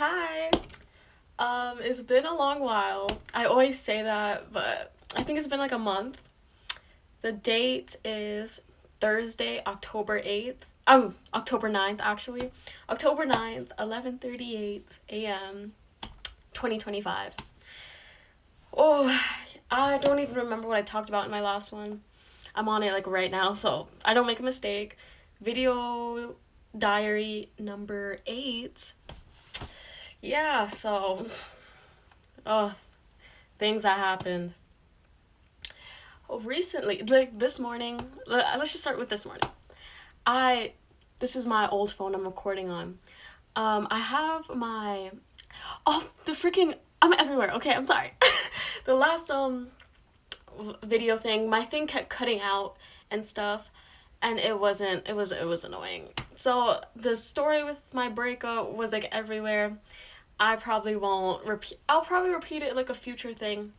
Hi. It's been a long while. I always say that, but I think it's been like a month. The date is Thursday, October 8th. October 9th actually. October 9th, 11:38 a.m. 2025. Oh, I don't even remember what I talked about in my last one. I'm on it like right now, so I don't make a mistake. Video diary number 8. Yeah, so oh, things that happened recently, like this morning. Let's just start with this morning. I This is my old phone I'm recording on. I have my the freaking I'm everywhere. Okay, I'm sorry. The last video thing, my thing kept cutting out and stuff, and it was annoying. So the story with my breakup was like everywhere. I probably won't repeat. I'll probably repeat it like a future thing,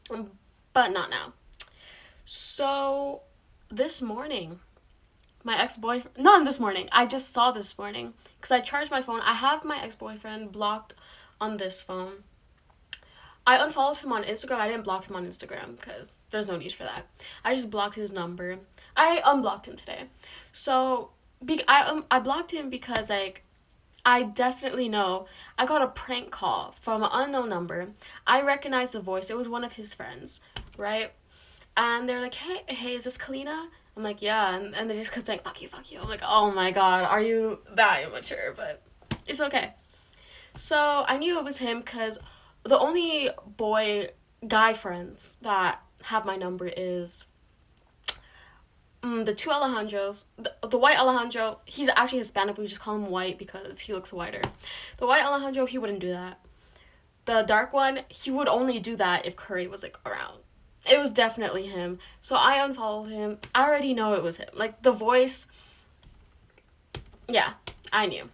but not now. So this morning, my ex-boyfriend, not this morning, I just saw this morning because I charged my phone. I have my ex-boyfriend blocked on this phone. I unfollowed him on Instagram. I didn't block him on Instagram because there's no need for that. I just blocked his number. I unblocked him today. So I blocked him because like I definitely know I got a prank call from an unknown number. I recognized the voice. It was one of his friends, right? And they're like, hey, is this Kalina? I'm like, yeah. And they just kept saying, fuck you, fuck you. I'm like, oh my god, are you that immature? But it's okay. So I knew it was him because the only guy friends that have my number is the two Alejandros. The white Alejandro, he's actually Hispanic, but we just call him white because he looks whiter. The white Alejandro, he wouldn't do that. The dark one, he would only do that if Curry was like around. It was definitely him. So I unfollowed him. I already know it was him. Like the voice, yeah, I knew.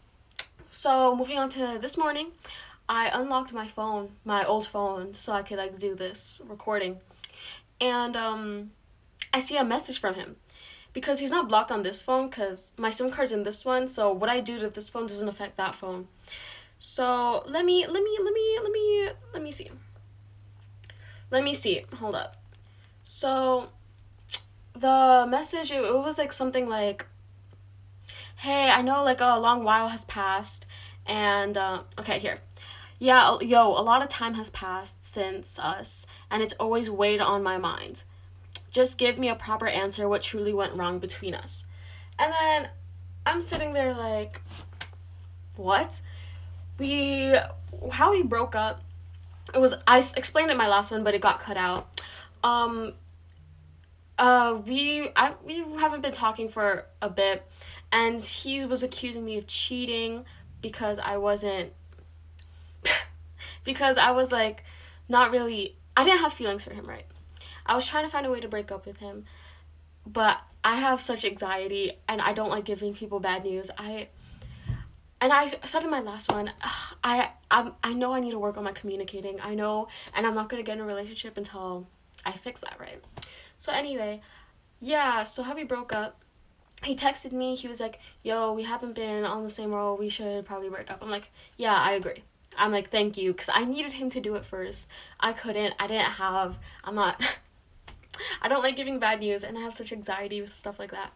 So moving on to this morning, I unlocked my phone, my old phone, so I could like do this recording. And I see a message from him because he's not blocked on this phone because my SIM card's in this one. So what I do to this phone doesn't affect that phone. So let me see. Let me see. Hold up. So the message, it was like something like, hey, I know like a long while has passed, and okay, here. Yeah, yo, a lot of time has passed since us, and it's always weighed on my mind. Just give me a proper answer what truly went wrong between us. And then I'm sitting there like, what? We how we broke up. It was I explained it in my last one, but it got cut out. Um we haven't been talking for a bit, and he was accusing me of cheating because I wasn't because I was like not really, I didn't have feelings for him, right? I was trying to find a way to break up with him, but I have such anxiety and I don't like giving people bad news. I said in my last one, I know I need to work on my communicating. I know, and I'm not gonna get in a relationship until I fix that, right? So anyway, yeah. So how we broke up. He texted me. He was like, "Yo, we haven't been on the same road. We should probably break up." I'm like, "Yeah, I agree." I'm like, "Thank you," because I needed him to do it first. I couldn't. I didn't have. I'm not. I don't like giving bad news, and I have such anxiety with stuff like that.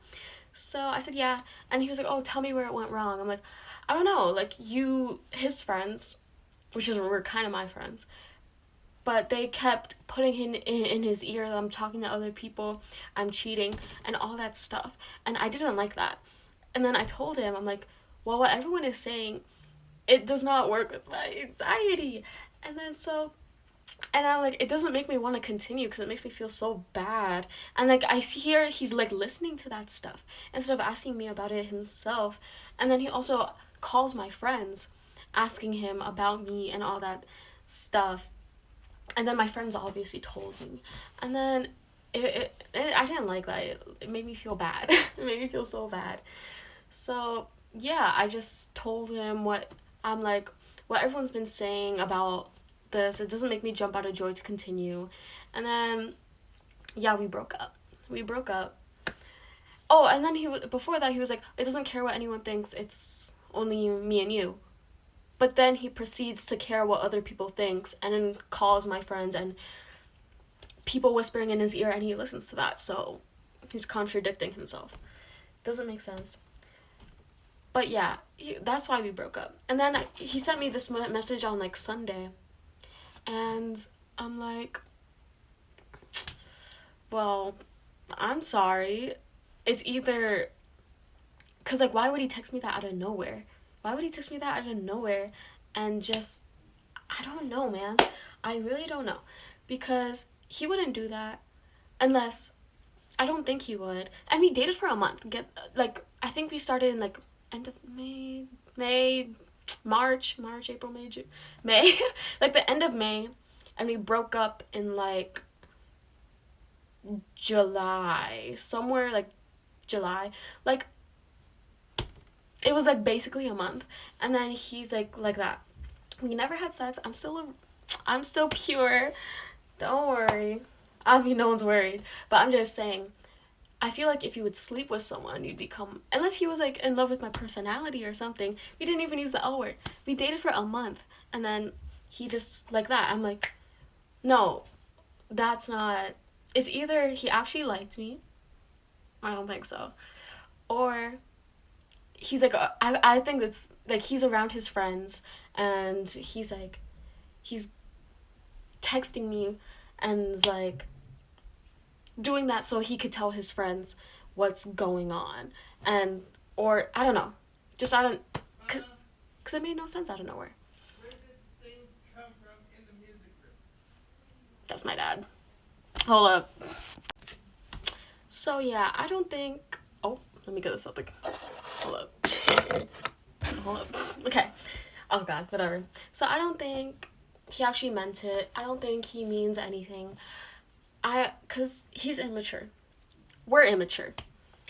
So I said, "Yeah," and he was like, "Oh, tell me where it went wrong." I'm like, "I don't know. Like his friends, which is were kind of my friends, but they kept putting in his ear that I'm talking to other people, I'm cheating, and all that stuff. And I didn't like that. And then I told him, I'm like, well, what everyone is saying, it does not work with my anxiety. And then and I'm like, it doesn't make me want to continue because it makes me feel so bad. And like, I hear he's like listening to that stuff instead of asking me about it himself. And then he also calls my friends asking him about me and all that stuff. And then my friends obviously told me, and then I didn't like that. It made me feel bad. It made me feel so bad. So yeah, I just told him what everyone's been saying about this. It doesn't make me jump out of joy to continue. And then yeah, we broke up. Oh, and then before that he was like, it doesn't care what anyone thinks, it's only me and you. But then he proceeds to care what other people thinks and then calls my friends and people whispering in his ear, and he listens to that. So he's contradicting himself. Doesn't make sense. But yeah, that's why we broke up. And then he sent me this message on like Sunday, and I'm like, well, I'm sorry. It's either because, like, why would he text me that out of nowhere? Why would he text me that out of nowhere? And just, I don't know, man. I really don't know. Because he wouldn't do that unless, I don't think he would. And we dated for a month. I think we started in, like, end of May, March, April, May, June, May. Like, the end of May. And we broke up in, like, July. Somewhere, like, July. Like, it was like basically a month, and then he's like that. We never had sex. I'm still pure. Don't worry. I mean, no one's worried, but I'm just saying. I feel like if you would sleep with someone, you'd become, unless he was like in love with my personality or something. We didn't even use the L word. We dated for a month, and then he just like that. I'm like, no, that's not. It's either he actually liked me. I don't think so, or he's like I think it's like he's around his friends, and he's texting me and like doing that so he could tell his friends what's going on, and or I don't know, just I don't, because it made no sense out of nowhere. Where does this thing come from in the music room? That's my dad. Hold up. So yeah, I don't think, oh, let me get this up. Hold up. Hold up. Okay. Oh god, whatever. So I don't think he actually meant it. I don't think he means anything. Cause he's immature. We're immature.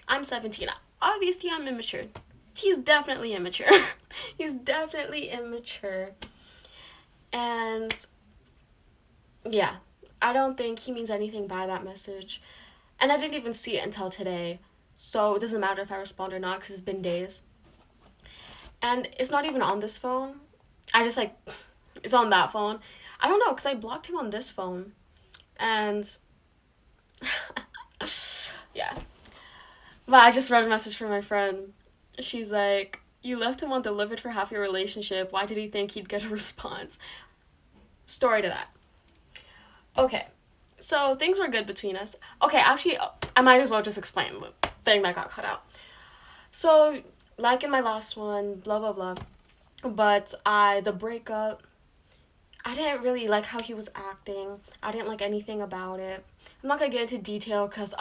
I'm 17. Obviously I'm immature. He's definitely immature. He's definitely immature. And yeah, I don't think he means anything by that message. And I didn't even see it until today. So it doesn't matter if I respond or not because it's been days. And it's not even on this phone. I just like, it's on that phone. I don't know because I blocked him on this phone. And yeah. But I just read a message from my friend. She's like, you left him undelivered for half your relationship. Why did he think he'd get a response? Story to that. Okay. So things were good between us. Okay, actually, I might as well just explain the thing that got cut out. So, like in my last one, blah, blah, blah. But the breakup, I didn't really like how he was acting. I didn't like anything about it. I'm not going to get into detail because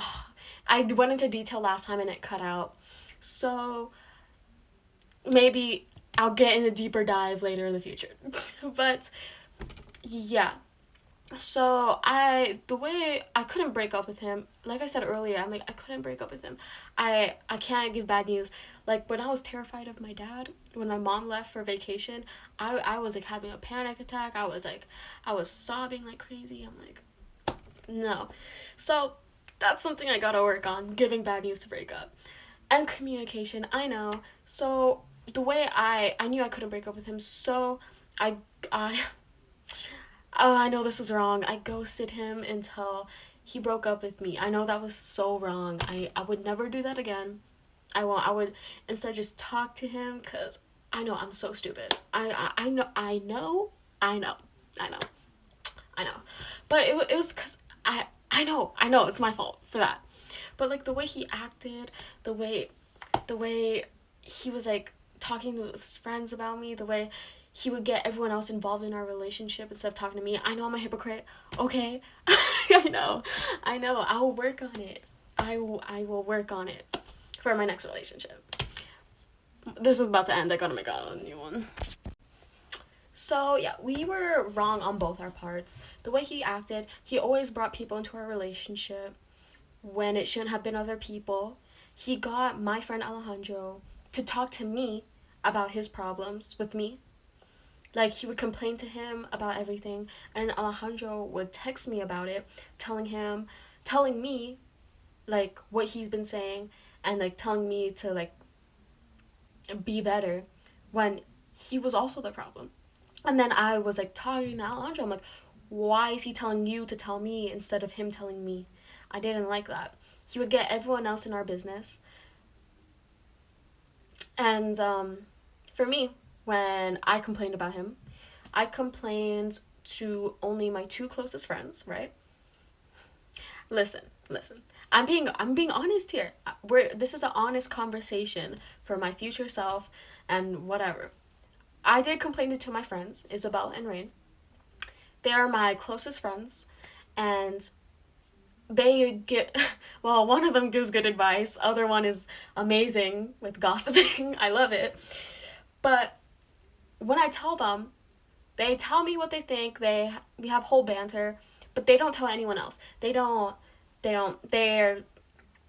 I went into detail last time and it cut out. So, maybe I'll get in a deeper dive later in the future. But, yeah. So the way I couldn't break up with him, like I said earlier, I'm like I couldn't break up with him. I can't give bad news. Like when I was terrified of my dad, when my mom left for vacation, I was like having a panic attack. I was sobbing like crazy. I'm like, no. So that's something I gotta work on, giving bad news to break up. And communication, I know. So the way I knew I couldn't break up with him, so I oh, I know this was wrong. I ghosted him until he broke up with me. I know that was so wrong. I would never do that again. I would instead just talk to him because I know I'm so stupid. I know. But it was because I know it's my fault for that. But like the way he acted, the way he was like talking to his friends about me, the way he would get everyone else involved in our relationship instead of talking to me. I know I'm a hypocrite. Okay. I know. I will work on it. I will work on it for my next relationship. This is about to end. I gotta make a new one. So, yeah, we were wrong on both our parts. The way he acted, he always brought people into our relationship when it shouldn't have been other people. He got my friend Alejandro to talk to me about his problems with me. Like, he would complain to him about everything, and Alejandro would text me about it, telling me, like, what he's been saying, and, like, telling me to, like, be better, when he was also the problem. And then I was like talking to Alejandro. I'm like, why is he telling you to tell me instead of him telling me? I didn't like that. He would get everyone else in our business. And for me, when I complained about him, I complained to only my two closest friends, right? Listen. I'm being honest here. This is an honest conversation for my future self and whatever. I did complain to my friends, Isabel and Rain. They are my closest friends, and they get well, one of them gives good advice, other one is amazing with gossiping. I love it. But when I tell them, they tell me what they think. We have whole banter, but they don't tell anyone else. They're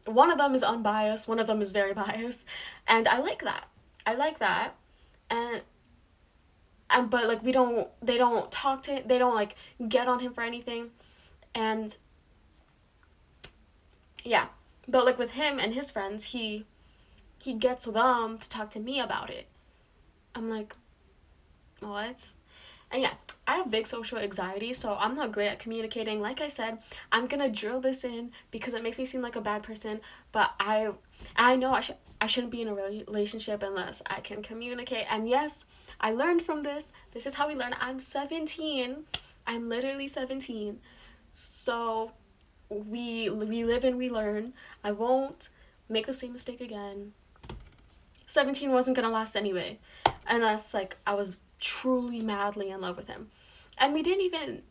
one of them is unbiased, one of them is very biased, and I like that. I like that. And but like we don't they don't talk to they don't like get on him for anything. And yeah, but like with him and his friends, he gets them to talk to me about it. I'm like, what? And yeah, I have big social anxiety, so I'm not great at communicating. Like I said, I'm gonna drill this in because it makes me seem like a bad person. But I know I shouldn't be in a relationship unless I can communicate. And yes, I learned from this. This is how we learn. I'm 17. I'm literally 17. So we live and we learn. I won't make the same mistake again. 17 wasn't gonna last anyway, unless like I was truly madly in love with him. And we didn't even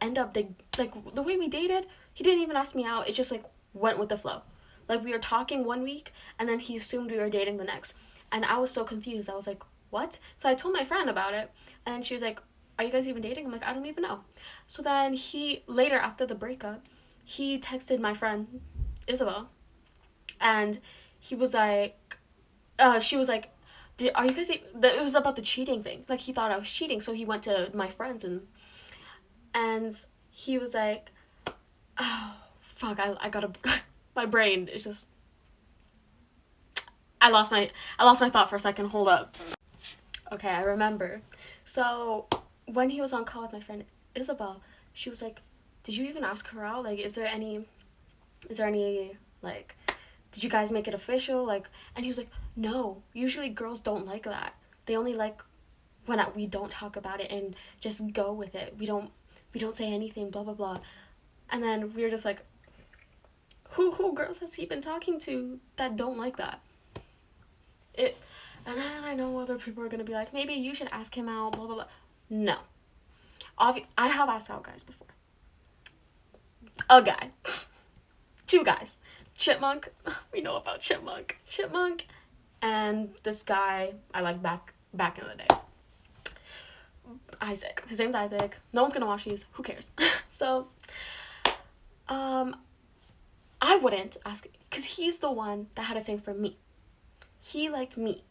end up like the way we dated. He didn't even ask me out. It just like went with the flow. Like we were talking one week, and then he assumed we were dating the next, and I was so confused. I was like, what? So I told my friend about it, and she was like, are you guys even dating? I'm like, I don't even know. So then he later after the breakup, he texted my friend Isabel, and he was like, she was like, are you guys? It was about the cheating thing. Like he thought I was cheating, so he went to my friends and he was like, oh fuck, I gotta. My brain is just. I lost my thought for a second. Hold up. Okay, I remember. So when he was on call with my friend Isabel, she was like, did you even ask her out? Like, is there any like, did you guys make it official? Like, and he was like, no, usually girls don't like that. They only like when we don't talk about it and just go with it. We don't say anything, blah blah blah. And then we were just like, who girls has he been talking to that don't like that? It and then I know other people are gonna be like, maybe you should ask him out, blah blah blah. No. I have asked out guys before. A guy. Two guys. Chipmunk. We know about Chipmunk. Chipmunk and this guy I like back in the day. Isaac. His name's Isaac. No one's gonna watch these. Who cares? So, I wouldn't ask because he's the one that had a thing for me. He liked me.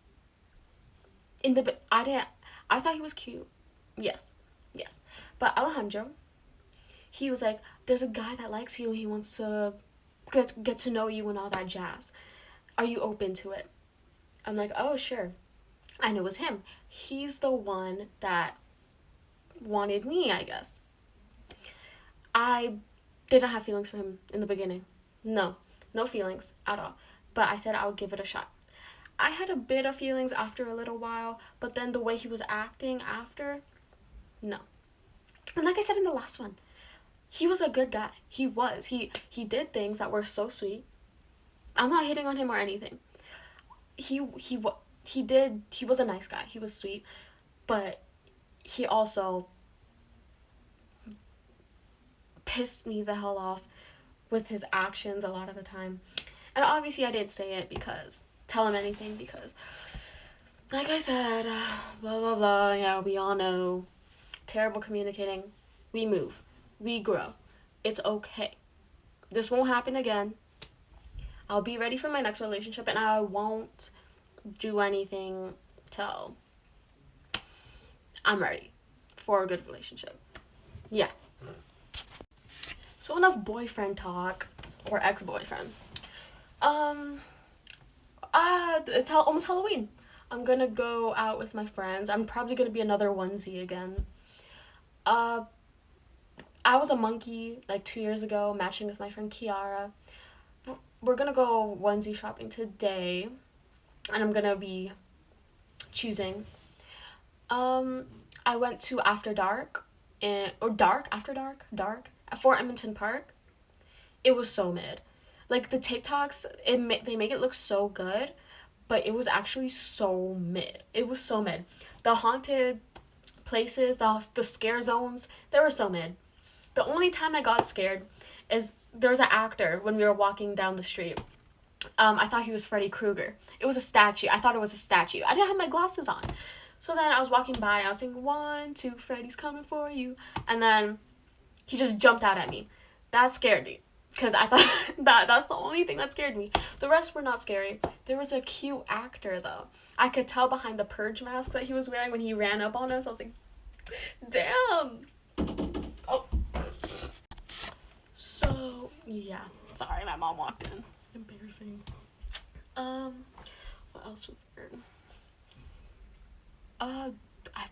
I thought he was cute. Yes. But Alejandro, he was like, there's a guy that likes you and he wants to get to know you and all that jazz. Are you open to it? I'm like, oh, sure. And it was him. He's the one that wanted me, I guess. I didn't have feelings for him in the beginning. No feelings at all. But I said I would give it a shot. I had a bit of feelings after a little while, but then the way he was acting after, no. And like I said in the last one, he was a good guy. He was. He did things that were so sweet. I'm not hitting on him or anything. He was a nice guy. He was sweet, but he also pissed me the hell off with his actions a lot of the time. And obviously I didn't say it tell him anything because like I said, blah blah blah, yeah, we all know. Terrible communicating. We move. We grow. It's okay. This won't happen again. I'll be ready for my next relationship and I won't do anything till I'm ready for a good relationship. Yeah. So enough boyfriend talk or ex-boyfriend. It's almost Halloween. I'm gonna go out with my friends. I'm probably gonna be another onesie again. Uh, I was a monkey like 2 years ago, matching with my friend Kiara. We're gonna go onesie shopping today, and I'm gonna be choosing. Um, I went to After Dark, or Dark After Dark, Dark at Fort Edmonton Park. It was so mid. Like the TikToks, they make it look so good, but it was actually so mid. It was so mid. The haunted places, the scare zones, they were so mid. The only time I got scared is there was an actor when we were walking down the street. I thought he was Freddy Krueger. It was a statue. I thought it was a statue. I didn't have my glasses on. So then I was walking by and I was saying, 1, 2, Freddy's coming for you. And then he just jumped out at me. That scared me. Because I thought that's the only thing that scared me. The rest were not scary. There was a cute actor, though. I could tell behind the purge mask that he was wearing when he ran up on us. I was like, damn. Oh. So, yeah. Sorry, my mom walked in. Embarrassing. What else was there? I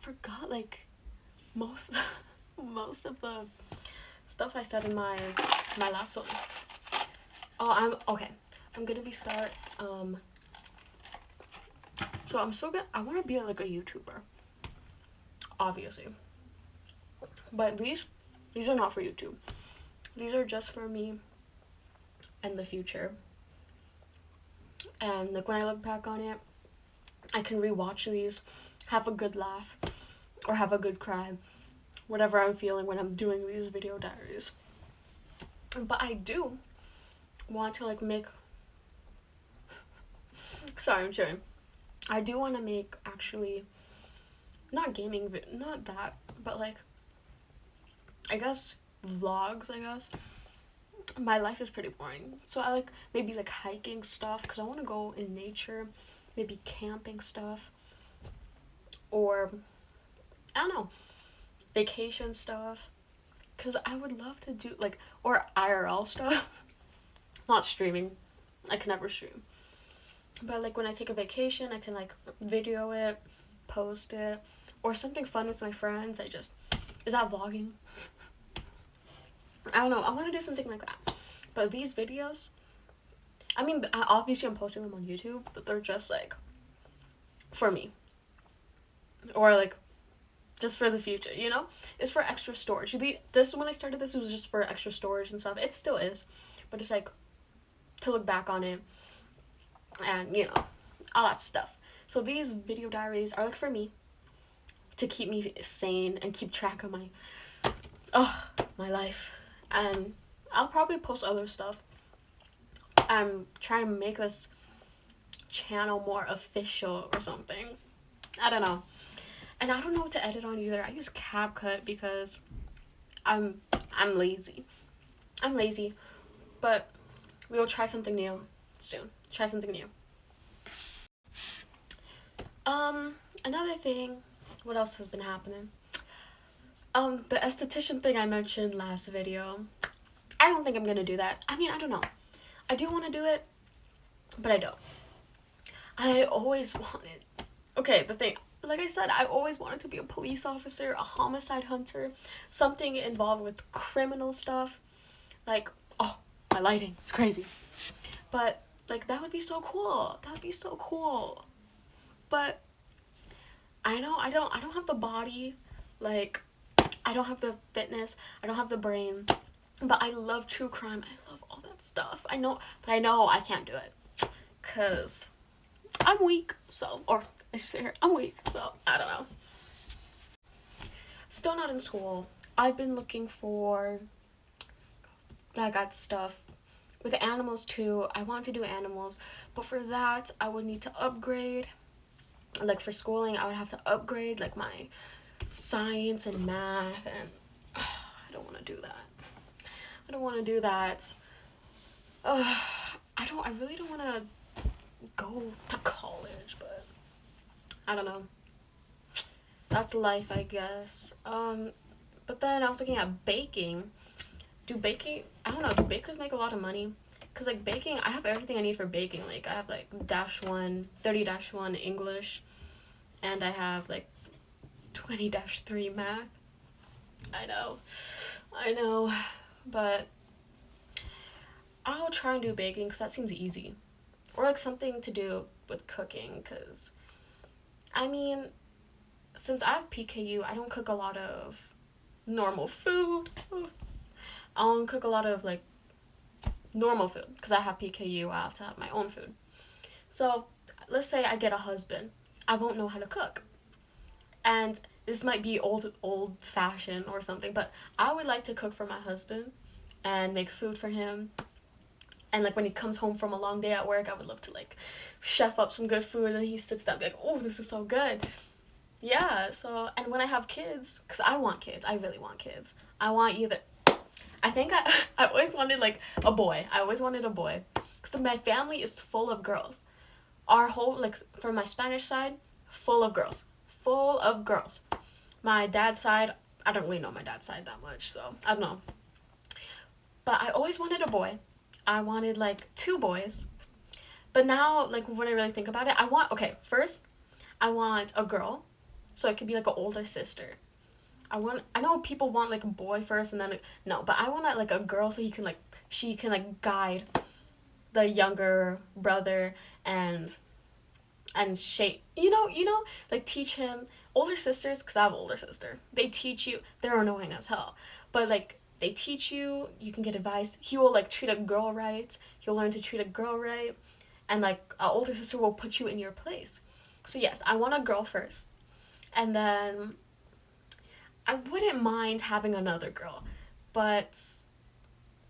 forgot, like, most most of the stuff I said in my last one. Oh, I'm gonna be so I'm still gonna, I want to be like a YouTuber, obviously, but these are not for YouTube. These are just for me and the future. And like when I look back on it, I can rewatch these, have a good laugh, or have a good cry, whatever I'm feeling when I'm doing these video diaries. But I do want to like make sorry, I'm chewing. I do want to make actually not gaming, not that, but like I guess vlogs. I guess my life is pretty boring, so I like maybe like hiking stuff because I want to go in nature, maybe camping stuff, or I don't know, vacation stuff, because I would love to do like, or IRL stuff. Not streaming, I can never stream, but like when I take a vacation I can like video it, post it, or something fun with my friends. Is that vlogging? I don't know, I want to do something like that. But these videos, I mean, obviously I'm posting them on YouTube, but they're just like for me, or like just for the future, you know? It's for extra storage. This, when I started this, it was just for extra storage and stuff. It still is, but it's like to look back on it and, you know, all that stuff. So these video diaries are like for me, to keep me sane and keep track of my life. And I'll probably post other stuff. I'm trying to make this channel more official or something. I don't know. And I don't know what to edit on either. I use CapCut because I'm lazy. I'm lazy. But we will try something new soon. Try something new. Another thing, what else has been happening? The esthetician thing I mentioned last video. I don't think I'm gonna do that. I mean, I don't know. I do want to do it, but I don't. I always wanted. Okay, the thing, like I said, I always wanted to be a police officer, a homicide hunter, something involved with criminal stuff. Like, oh, my lighting, it's crazy. But like that would be so cool. That would be so cool. But I know I don't have the body, like I don't have the fitness, I don't have the brain. But I love true crime. I love all that stuff. I know I can't do it. Cause I'm weak, so, or I should say here, I'm weak, so I don't know. Still not in school. I've been looking for, I got stuff with animals too. I want to do animals, but for that I would need to upgrade. Like for schooling, I would have to upgrade like my science and math, and I don't want to do that. I don't want to do that. I really don't want to go to college, but I don't know. That's life, I guess. But then I was looking at baking. I don't know, do bakers make a lot of money? Because like baking, I have everything I need for baking. Like I have like -1, 30-1 English, and I have like 20-3 math. I know, but I'll try and do baking because that seems easy. Or like something to do with cooking because, I mean, since I have PKU, I don't cook a lot of normal food. I don't cook a lot of like normal food because I have PKU. I have to have my own food. So let's say I get a husband. I won't know how to cook. And this might be old fashioned or something, but I would like to cook for my husband and make food for him. And like when he comes home from a long day at work, I would love to like chef up some good food and he sits down and be like, "Oh, this is so good." Yeah, so and when I have kids, cuz I want kids. I really want kids. I want either I think I always wanted like a boy. I always wanted a boy. Cuz my family is full of girls. Our whole like from my Spanish side, full of girls. Full of girls. My dad's side, I don't really know my dad's side that much, so I don't know. But I always wanted a boy. I wanted like two boys. But now, like when I really think about it, okay, first, I want a girl. So it could be like an older sister. I know people want like a boy first and then, no, but I want like a girl so she can like guide the younger brother and shape, like teach him. Older sisters, because I have an older sister, they teach you, they're annoying as hell, but like they teach you, you can get advice. He will like treat a girl right, he'll learn to treat a girl right, and like an older sister will put you in your place. So yes, I want a girl first, and then I wouldn't mind having another girl, but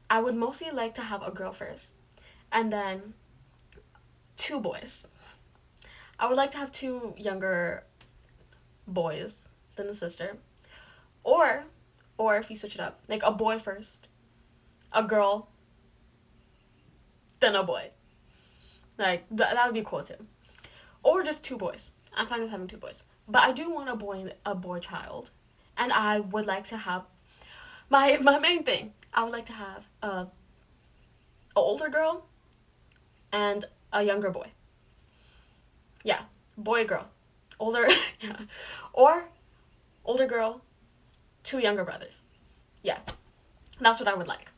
I would mostly like to have a girl first, and then two boys. I would like to have two younger boys than the sister. Or if you switch it up, like a boy first, a girl, then a boy. Like that would be cool too. Or just two boys. I'm fine with having two boys. But I do want a boy child. And I would like to have my main thing. I would like to have a older girl and a younger boy. Yeah, boy girl. Older yeah. Or older girl, two younger brothers. Yeah. That's what I would like.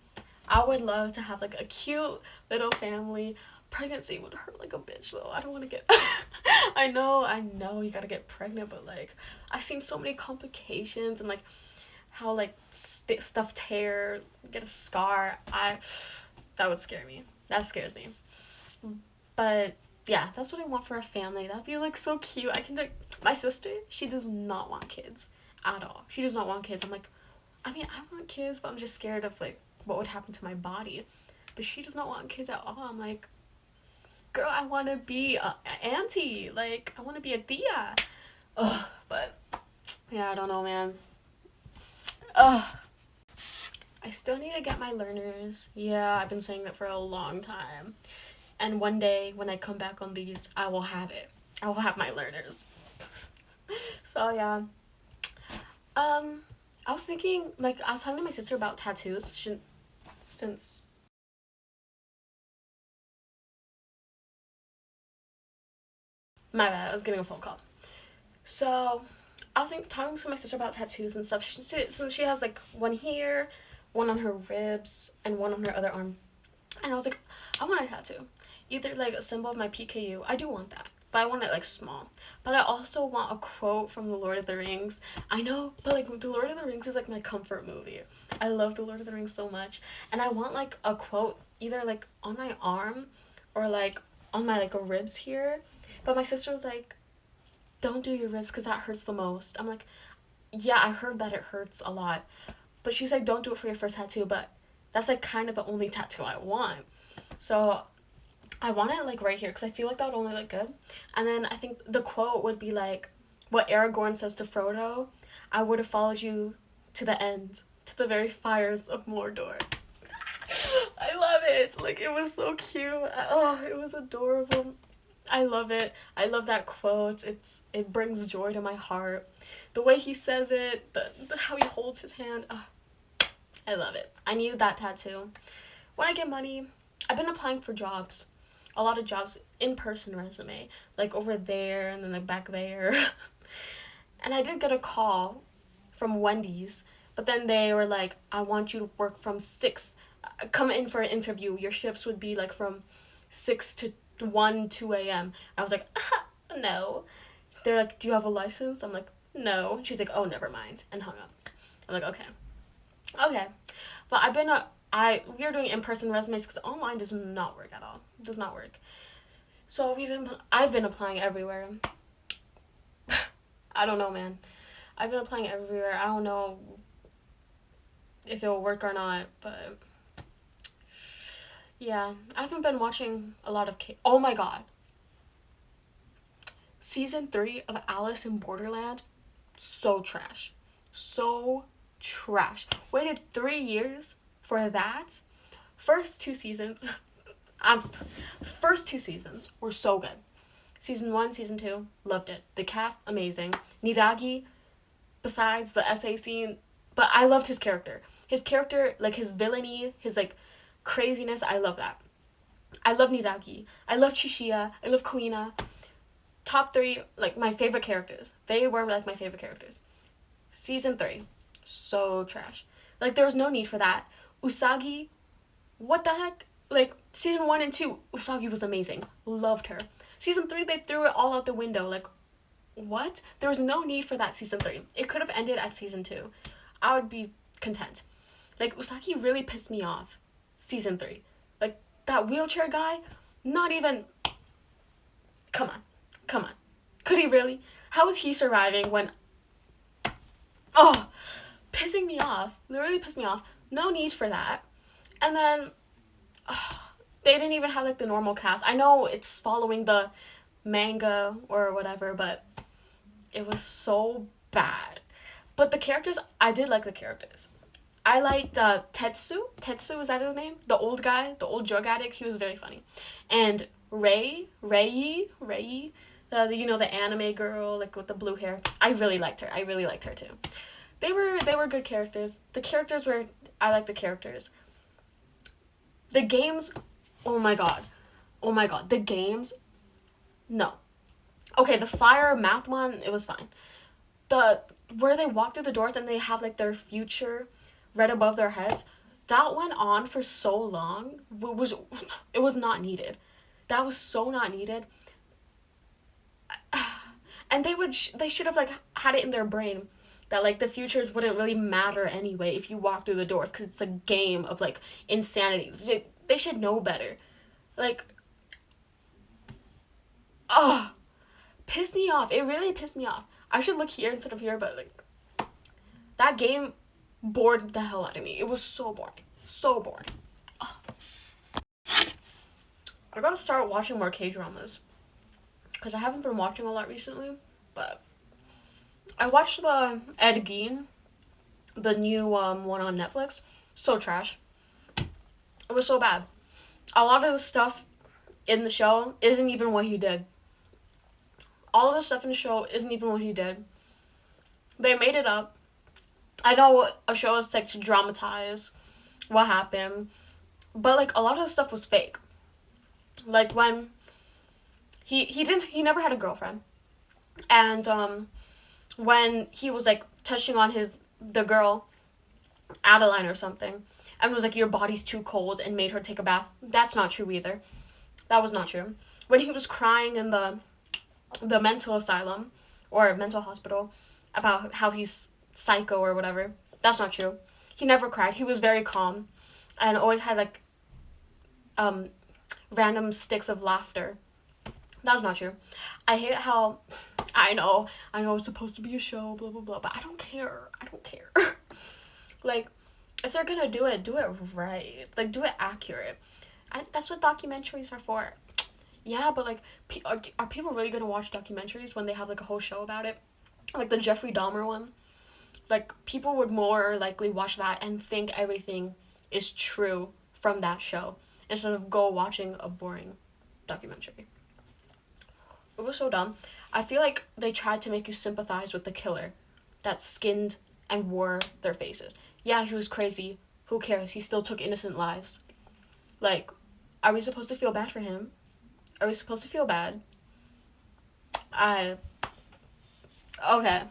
I would love to have like a cute little family. Pregnancy would hurt like a bitch though. I don't want to get I know you gotta get pregnant, but like I've seen so many complications and like how like stuff tear, get a scar. That would scare me. That scares me. But yeah, that's what I want for a family. That'd be like so cute. I can like my sister, she does not want kids at all. She does not want kids. I'm like, I mean, I want kids, but I'm just scared of like what would happen to my body. But she does not want kids at all. I'm like, girl, I want to be a auntie. Like, I want to be a tia. Ugh, but yeah, I don't know, man. Ugh. I still need to get my learners. Yeah, I've been saying that for a long time. And one day when I come back on these, I will have it. I will have my learners. So yeah. I was thinking, like, I was talking to my sister about tattoos since my bad, I was getting a phone call. So I was talking to my sister about tattoos and stuff. So she has like one here, one on her ribs, and one on her other arm. And I was like, I want a tattoo. Either like a symbol of my PKU. I do want that. But I want it like small. But I also want a quote from The Lord of the Rings. I know, but like The Lord of the Rings is like my comfort movie. I love The Lord of the Rings so much. And I want like a quote either like on my arm or like on my like ribs here. But my sister was like, don't do your ribs because that hurts the most. I'm like, yeah, I heard that it hurts a lot. But she's like, don't do it for your first tattoo. But that's like kind of the only tattoo I want. So I want it like right here because I feel like that would only look good. And then I think the quote would be like what Aragorn says to Frodo, I would have followed you to the end, to the very fires of Mordor. I love it. Like, it was so cute. Oh, it was adorable. I love it. I love that quote. It brings joy to my heart. The way he says it, how he holds his hand. Oh, I love it. I needed that tattoo. When I get money, I've been applying for jobs. A lot of jobs. in-person resume, like over there and then like back there. And I did get a call from Wendy's, but then they were like, I want you to work from 6, come in for an interview. Your shifts would be like from 6 to 1, 2 a.m. I was like, no. They're like, do you have a license? I'm like, no. She's like, oh, never mind, and hung up. I'm like, okay. Okay. But we are doing in-person resumes because online does not work at all. It does not work. So I've been applying everywhere. I don't know, man. I've been applying everywhere. I don't know if it will work or not, but yeah, I haven't been watching a lot of Oh my god. Season 3 of Alice in Borderland, so trash. So trash. Waited 3 years for that. First two seasons, um, first 2 seasons were so good. Season 1, Season 2, loved it. The cast, amazing. Niragi, besides the essay scene, but I loved his character. His character, like his villainy, his like craziness, I love that. I love Niragi. I love Chishiya. I love Kuina. Top 3, like my favorite characters. They were like my favorite characters. Season 3, so trash. Like there was no need for that. Usagi, what the heck? Like season 1 and 2, Usagi was amazing. Loved her. Season 3, they threw it all out the window. Like, what? There was no need for that season 3. It could have ended at season 2. I would be content. Like, Usagi really pissed me off. Season 3. Like, that wheelchair guy, not even... Come on. Come on. Could he really? How is he surviving when... Oh, pissing me off. Literally pissed me off. No need for that. And then... they didn't even have, like, the normal cast. I know it's following the manga or whatever, but it was so bad. But the characters, I did like the characters. I liked Tetsu. Tetsu, is that his name? The old guy, the old drug addict. He was very funny. And Rei, the anime girl, like, with the blue hair. I really liked her. I really liked her, too. They were good characters. I like the characters. The games... Oh my god. The games, no. Okay, the fire math one, it was fine. Where they walk through the doors and they have like their future right above their heads, that went on for so long. It was not needed. That was so not needed. And they should have like had it in their brain that like the futures wouldn't really matter anyway if you walk through the doors because it's a game of like insanity. They should know better. Like, pissed me off. It really pissed me off. I should look here instead of here, but like, that game bored the hell out of me. It was so boring. So boring. I gotta start watching more K-dramas. Because I haven't been watching a lot recently, but I watched the Ed Gein, the new one on Netflix. So trash. It was so bad. A lot of the stuff in the show isn't even what he did. All of the stuff in the show isn't even what he did. They made it up. I know a show is like to dramatize what happened, but like a lot of the stuff was fake. Like when he never had a girlfriend, and when he was like touching on the girl, Adeline or something, and was like, your body's too cold, and made her take a bath. That's not true either. That was not true. When he was crying in the mental asylum or mental hospital about how he's psycho or whatever, that's not true. He never cried. He was very calm and always had like random sticks of laughter. That was not true. I hate how I know it's supposed to be a show, blah blah blah, but I don't care. Like, if they're gonna do it right. Like, do it accurate. That's what documentaries are for. Yeah, but like, are people really gonna watch documentaries when they have like a whole show about it? Like the Jeffrey Dahmer one. Like, people would more likely watch that and think everything is true from that show instead of go watching a boring documentary. It was so dumb. I feel like they tried to make you sympathize with the killer that skinned and wore their faces. Yeah, he was crazy. Who cares? He still took innocent lives. Like, are we supposed to feel bad for him? Are we supposed to feel bad? I okay.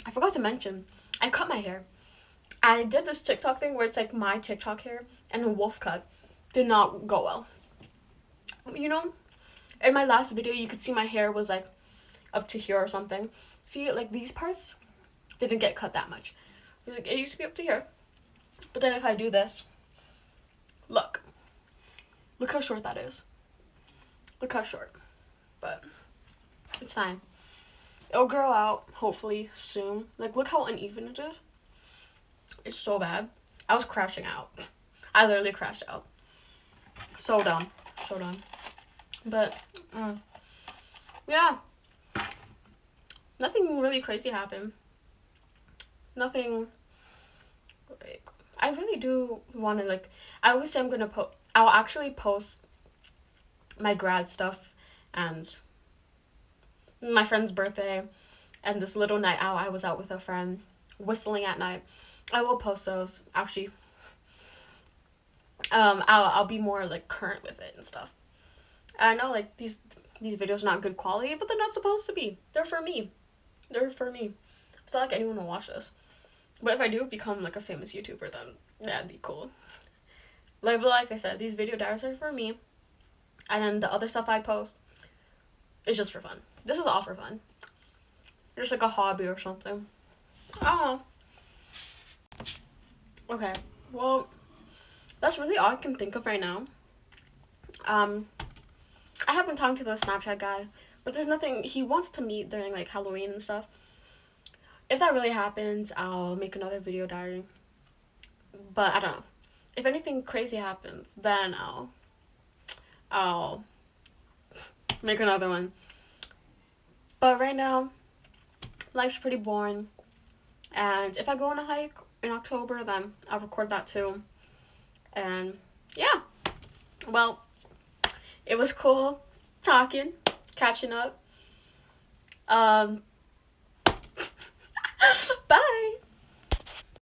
I forgot to mention, I cut my hair. I did this TikTok thing where it's like my TikTok hair and a wolf cut. Did not go well. You know, in my last video, you could see my hair was like up to here or something. See, like these parts didn't get cut that much. Like it used to be up to here, but then if I do this, look how short that is. Look how short, but it's fine. It'll grow out hopefully soon. Like look how uneven it is. It's so bad. I was crashing out. I literally crashed out. So dumb. So dumb. But, yeah. Nothing really crazy happened. Nothing. Like, I really do want to, like, I always say I'm going to post. I'll actually post my grad stuff and my friend's birthday and this little night out. I was out with a friend whistling at night. I will post those. Actually, I'll be more like current with it and stuff. I know like these videos are not good quality, but they're not supposed to be. They're for me. They're for me. It's not like anyone will watch this. But if I do become like a famous YouTuber, then that'd be cool. But like I said, these video diaries are for me, and then the other stuff I post is just for fun. This is all for fun. Just like a hobby or something. I don't know. Okay, well, that's really all I can think of right now. I haven't talked to the Snapchat guy, but there's nothing. He wants to meet during like Halloween and stuff. If that really happens, I'll make another video diary. But I don't know. If anything crazy happens, then I'll make another one. But right now, life's pretty boring. And if I go on a hike in October, then I'll record that too. And yeah. Well, it was cool talking, catching up.